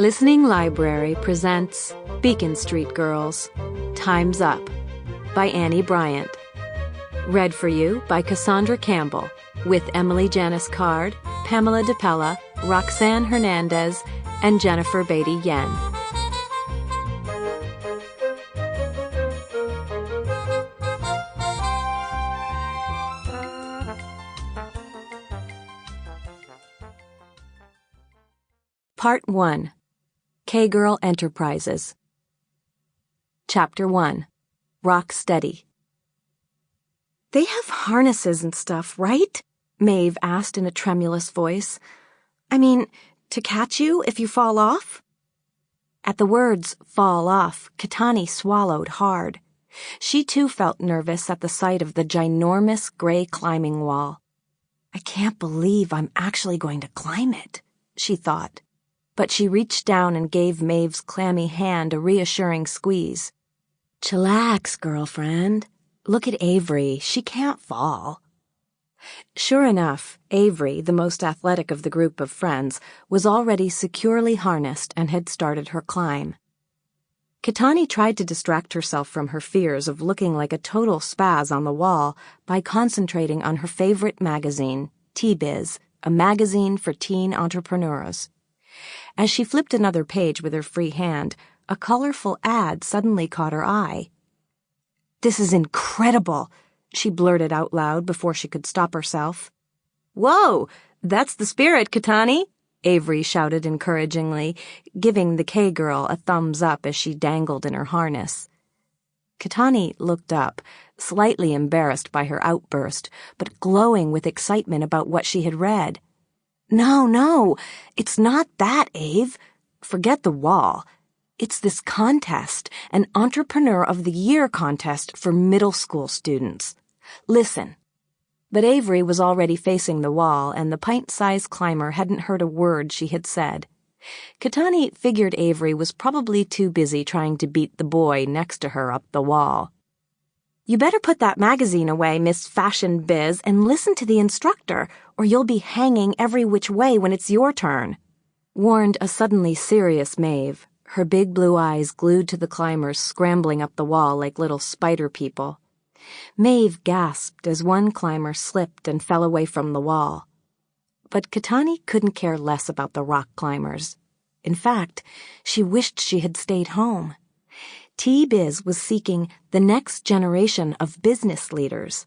Listening Library presents Beacon Street Girls, Time's Up, by Annie Bryant. Read for you by Cassandra Campbell, with Emily Janice Card, Pamela DePella, Roxanne Hernandez, and Jennifer Beatty Yen. Part 1. K-Girl Enterprises. Chapter 1. Rock Steady. "They have harnesses and stuff, right?" Maeve asked in a tremulous voice. "I mean, to catch you if you fall off?" At the words, fall off, Katani swallowed hard. She too felt nervous at the sight of the ginormous gray climbing wall. "I can't believe I'm actually going to climb it," she thought. But she reached down and gave Maeve's clammy hand a reassuring squeeze. "Chillax, girlfriend. Look at Avery. She can't fall." Sure enough, Avery, the most athletic of the group of friends, was already securely harnessed and had started her climb. Katani tried to distract herself from her fears of looking like a total spaz on the wall by concentrating on her favorite magazine, T-Biz, a magazine for teen entrepreneurs. As she flipped another page with her free hand, a colorful ad suddenly caught her eye. "This is incredible," she blurted out loud before she could stop herself. "Whoa, that's the spirit, Katani," Avery shouted encouragingly, giving the K-girl a thumbs up as she dangled in her harness. Katani looked up, slightly embarrassed by her outburst, but glowing with excitement about what she had read. No, it's not that, Ave. Forget the wall. It's this contest, an Entrepreneur of the Year contest for middle school students. Listen." But Avery was already facing the wall, and the pint-sized climber hadn't heard a word she had said. Katani figured Avery was probably too busy trying to beat the boy next to her up the wall. "You better put that magazine away, Miss Fashion Biz, and listen to the instructor, or you'll be hanging every which way when it's your turn," warned a suddenly serious Maeve, her big blue eyes glued to the climbers scrambling up the wall like little spider people. Maeve gasped as one climber slipped and fell away from the wall. But Katani couldn't care less about the rock climbers. In fact, she wished she had stayed home. T-Biz was seeking the next generation of business leaders.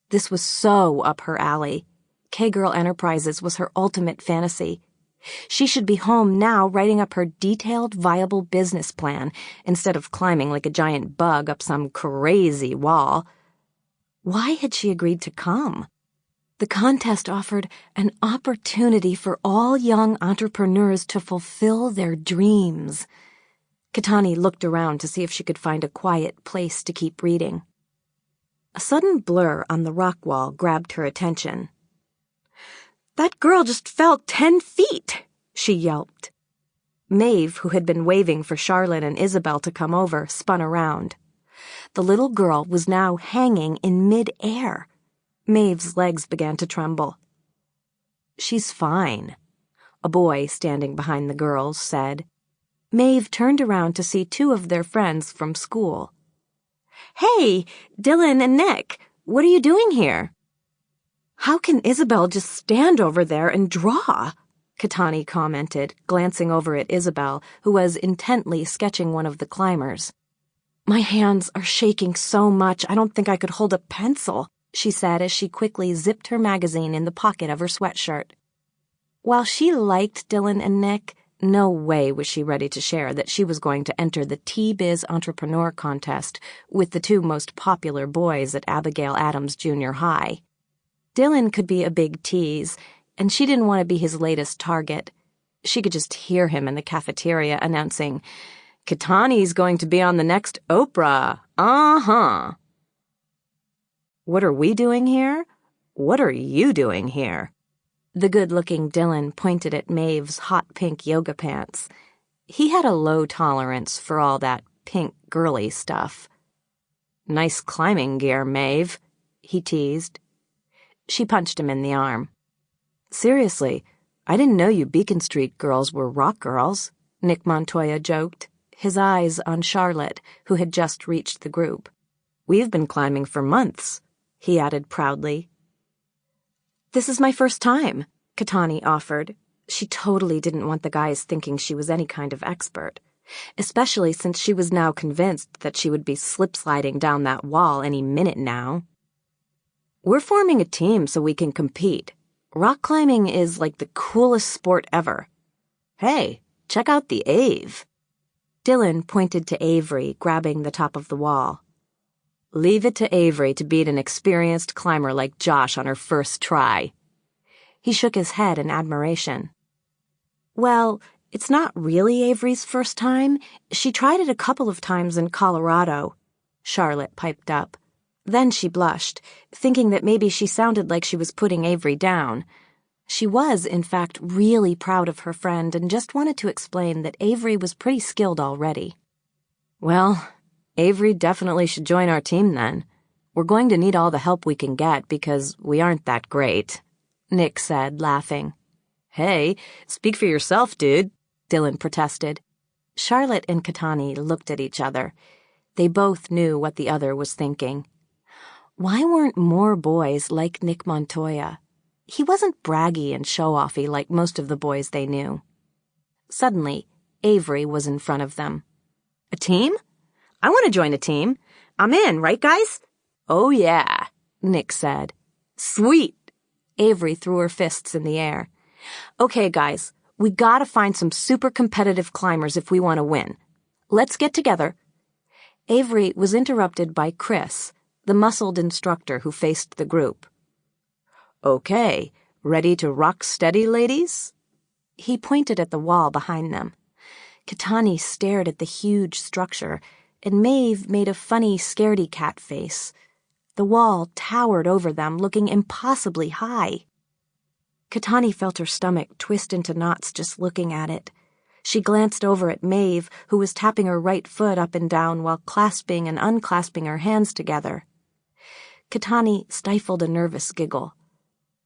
This was so up her alley. K-Girl Enterprises was her ultimate fantasy. She should be home now writing up her detailed, viable business plan instead of climbing like a giant bug up some crazy wall. Why had she agreed to come? The contest offered an opportunity for all young entrepreneurs to fulfill their dreams. Katani looked around to see if she could find a quiet place to keep reading. A sudden blur on the rock wall grabbed her attention. "That girl just fell 10 feet, she yelped. Maeve, who had been waving for Charlotte and Isabel to come over, spun around. The little girl was now hanging in mid-air. Maeve's legs began to tremble. "She's fine," a boy standing behind the girls said. Maeve turned around to see two of their friends from school. "Hey, Dylan and Nick, what are you doing here?" "How can Isabel just stand over there and draw?" Katani commented, glancing over at Isabel, who was intently sketching one of the climbers. "My hands are shaking so much I don't think I could hold a pencil," she said as she quickly zipped her magazine in the pocket of her sweatshirt. While she liked Dylan and Nick, no way was she ready to share that she was going to enter the T-Biz Entrepreneur contest with the two most popular boys at Abigail Adams Junior High. Dylan could be a big tease, and she didn't want to be his latest target. She could just hear him in the cafeteria announcing, "Katani's going to be on the next Oprah. Uh-huh." "What are we doing here? What are you doing here?" The good-looking Dylan pointed at Maeve's hot pink yoga pants. He had a low tolerance for all that pink girly stuff. "Nice climbing gear, Maeve," he teased. She punched him in the arm. "Seriously, I didn't know you Beacon Street girls were rock girls. Nick Montoya joked, his eyes on Charlotte, who had just reached the group. "We've been climbing for months," he added proudly. "This is my first time," Katani offered. She totally didn't want the guys thinking she was any kind of expert, especially since she was now convinced that she would be slip-sliding down that wall any minute now. "We're forming a team so we can compete. Rock climbing is like the coolest sport ever. Hey, check out the Ave." Dylan pointed to Avery, grabbing the top of the wall. "Leave it to Avery to beat an experienced climber like Josh on her first try." He shook his head in admiration. "Well, it's not really Avery's first time. She tried it a couple of times in Colorado," Charlotte piped up. Then she blushed, thinking that maybe she sounded like she was putting Avery down. She was, in fact, really proud of her friend and just wanted to explain that Avery was pretty skilled already. "Well, Avery definitely should join our team then. We're going to need all the help we can get because we aren't that great," Nick said, laughing. "Hey, speak for yourself, dude," Dylan protested. Charlotte and Katani looked at each other. They both knew what the other was thinking. Why weren't more boys like Nick Montoya? He wasn't braggy and show-offy like most of the boys they knew. Suddenly, Avery was in front of them. "A team? I want to join a team. I'm in, right, guys?" "Oh, yeah," Nick said. "Sweet." Avery threw her fists in the air. "Okay, guys, we gotta find some super competitive climbers if we want to win. Let's get together." Avery was interrupted by Chris, the muscled instructor who faced the group. "Okay, ready to rock steady, ladies?" He pointed at the wall behind them. Katani stared at the huge structure, and Maeve made a funny scaredy-cat face. The wall towered over them, looking impossibly high. Katani felt her stomach twist into knots just looking at it. She glanced over at Maeve, who was tapping her right foot up and down while clasping and unclasping her hands together. Katani stifled a nervous giggle.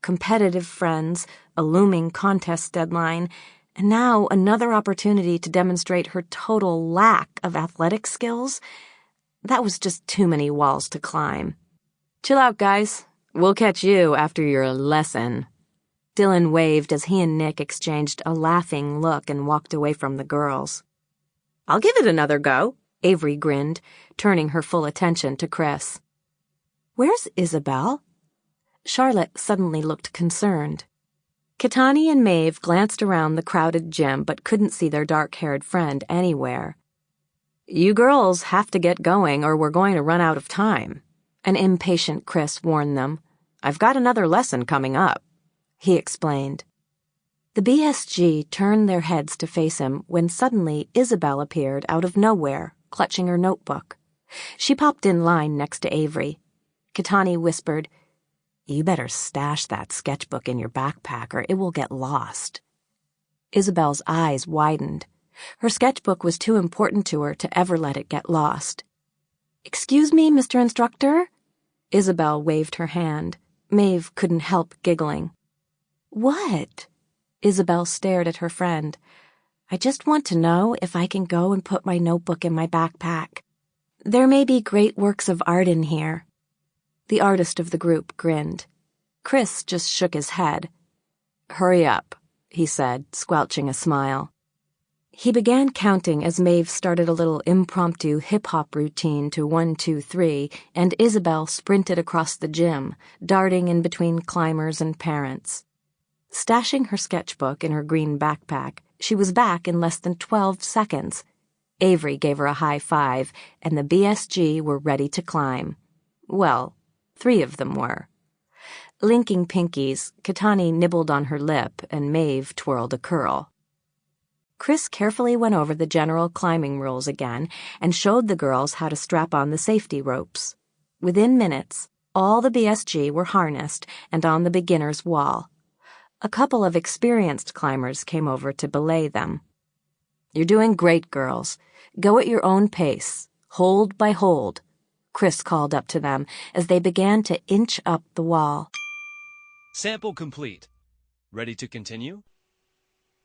Competitive friends, a looming contest deadline, and now another opportunity to demonstrate her total lack of athletic skills? That was just too many walls to climb. "Chill out, guys. We'll catch you after your lesson." Dylan waved as he and Nick exchanged a laughing look and walked away from the girls. "I'll give it another go," Avery grinned, turning her full attention to Chris. "Where's Isabel?" Charlotte suddenly looked concerned. Katani and Maeve glanced around the crowded gym but couldn't see their dark-haired friend anywhere. "You girls have to get going or we're going to run out of time," an impatient Chris warned them. "I've got another lesson coming up," he explained. The BSG turned their heads to face him when suddenly Isabel appeared out of nowhere, clutching her notebook. She popped in line next to Avery. Katani whispered, "You better stash that sketchbook in your backpack or it will get lost." Isabel's eyes widened. Her sketchbook was too important to her to ever let it get lost. "Excuse me, Mr. Instructor?" Isabel waved her hand. Maeve couldn't help giggling. "What?" Isabel stared at her friend. "I just want to know if I can go and put my notebook in my backpack. There may be great works of art in here." The artist of the group grinned. Chris just shook his head. "Hurry up," he said, squelching a smile. He began counting as Maeve started a little impromptu hip-hop routine to 1, 2, 3, and Isabel sprinted across the gym, darting in between climbers and parents. Stashing her sketchbook in her green backpack, she was back in less than 12 seconds. Avery gave her a high five, and the BSG were ready to climb. Well, 3 of them were. Linking pinkies, Katani nibbled on her lip and Maeve twirled a curl. Chris carefully went over the general climbing rules again and showed the girls how to strap on the safety ropes. Within minutes, all the BSG were harnessed and on the beginner's wall. A couple of experienced climbers came over to belay them. "You're doing great, girls. Go at your own pace, hold by hold," Chris called up to them as they began to inch up the wall. "Sample complete. Ready to continue?"